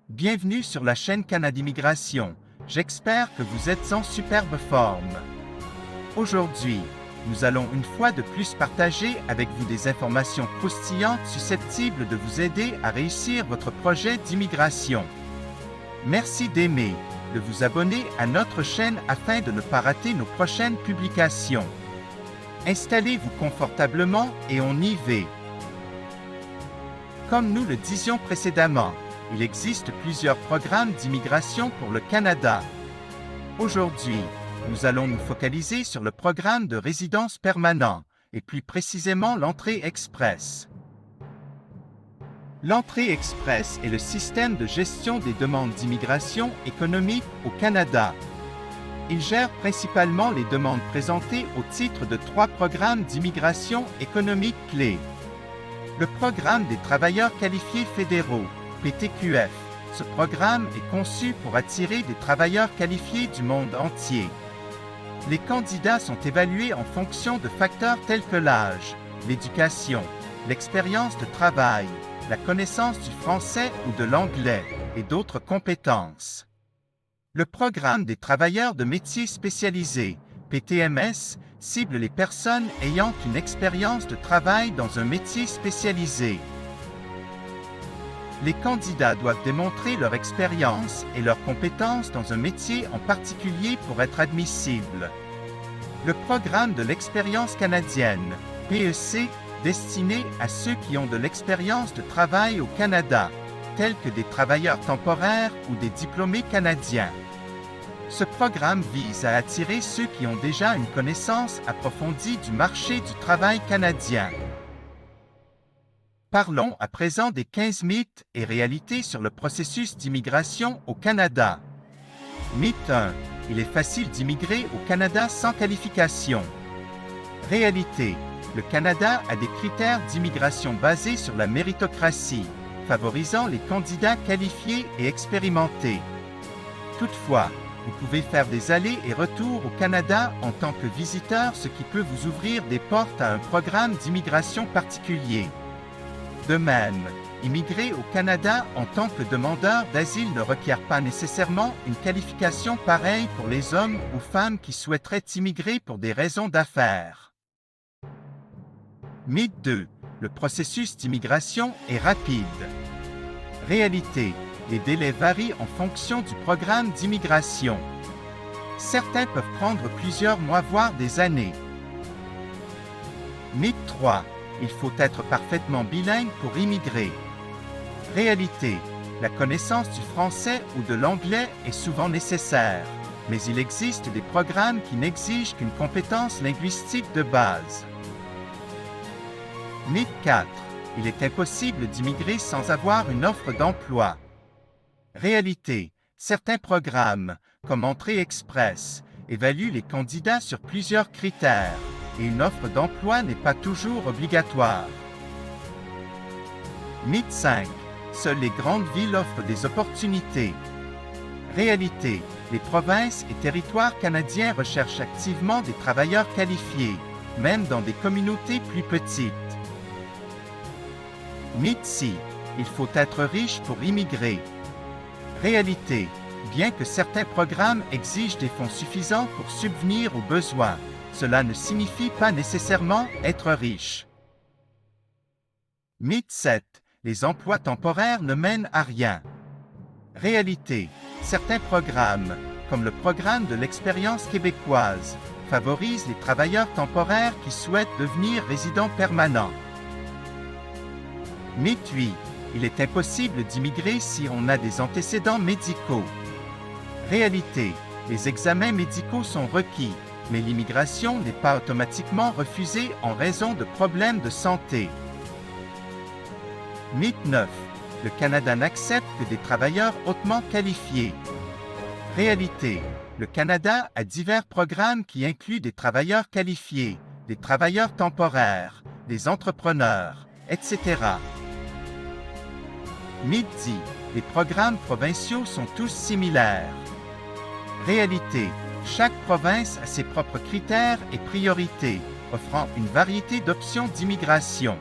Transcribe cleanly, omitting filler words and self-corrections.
Bienvenue sur la chaîne Canadimmigration. J'espère que vous êtes en superbe forme. Aujourd'hui, nous allons une fois de plus partager avec vous des informations croustillantes susceptibles de vous aider à réussir votre projet d'immigration. Merci d'aimer, de vous abonner à notre chaîne afin de ne pas rater nos prochaines publications. Installez-vous confortablement et on y va. Comme nous le disions précédemment, il existe plusieurs programmes d'immigration pour le Canada. Aujourd'hui, nous allons nous focaliser sur le programme de résidence permanent, et plus précisément l'entrée express. L'entrée express est le système de gestion des demandes d'immigration économique au Canada. Il gère principalement les demandes présentées au titre de 3 programmes d'immigration économique clés. Le programme des travailleurs qualifiés fédéraux, PTQF. Ce programme est conçu pour attirer des travailleurs qualifiés du monde entier. Les candidats sont évalués en fonction de facteurs tels que l'âge, l'éducation, l'expérience de travail, la connaissance du français ou de l'anglais et d'autres compétences. Le programme des travailleurs de métiers spécialisés, PTMS, cible les personnes ayant une expérience de travail dans un métier spécialisé. Les candidats doivent démontrer leur expérience et leurs compétences dans un métier en particulier pour être admissibles. Le programme de l'expérience canadienne, PEC, destiné à ceux qui ont de l'expérience de travail au Canada, tels que des travailleurs temporaires ou des diplômés canadiens. Ce programme vise à attirer ceux qui ont déjà une connaissance approfondie du marché du travail canadien. Parlons à présent des 15 mythes et réalités sur le processus d'immigration au Canada. Mythe 1. Il est facile d'immigrer au Canada sans qualification. Réalité. Le Canada a des critères d'immigration basés sur la méritocratie, favorisant les candidats qualifiés et expérimentés. Toutefois, vous pouvez faire des allers et retours au Canada en tant que visiteur, ce qui peut vous ouvrir des portes à un programme d'immigration particulier. De même, immigrer au Canada en tant que demandeur d'asile ne requiert pas nécessairement une qualification pareille pour les hommes ou femmes qui souhaiteraient immigrer pour des raisons d'affaires. Mythe 2. Le processus d'immigration est rapide. Réalité. Les délais varient en fonction du programme d'immigration. Certains peuvent prendre plusieurs mois voire des années. Mythe 3. Il faut être parfaitement bilingue pour immigrer. Réalité. La connaissance du français ou de l'anglais est souvent nécessaire, mais il existe des programmes qui n'exigent qu'une compétence linguistique de base. Mythe 4. Il est impossible d'immigrer sans avoir une offre d'emploi. Réalité. Certains programmes, comme Entrée Express, évaluent les candidats sur plusieurs critères, et une offre d'emploi n'est pas toujours obligatoire. Mythe 5. Seules les grandes villes offrent des opportunités. Réalité. Les provinces et territoires canadiens recherchent activement des travailleurs qualifiés, même dans des communautés plus petites. Mythe 6. Il faut être riche pour immigrer. Réalité. Bien que certains programmes exigent des fonds suffisants pour subvenir aux besoins, cela ne signifie pas nécessairement être riche. Mythe 7. Les emplois temporaires ne mènent à rien. Réalité. Certains programmes, comme le programme de l'expérience québécoise, favorisent les travailleurs temporaires qui souhaitent devenir résidents permanents. Mythe 8. Il est impossible d'immigrer si on a des antécédents médicaux. Réalité. Les examens médicaux sont requis, mais l'immigration n'est pas automatiquement refusée en raison de problèmes de santé. Mythe 9. Le Canada n'accepte que des travailleurs hautement qualifiés. Réalité. Le Canada a divers programmes qui incluent des travailleurs qualifiés, des travailleurs temporaires, des entrepreneurs, etc. Mythe 10. Les programmes provinciaux sont tous similaires. Réalité. Chaque province a ses propres critères et priorités, offrant une variété d'options d'immigration.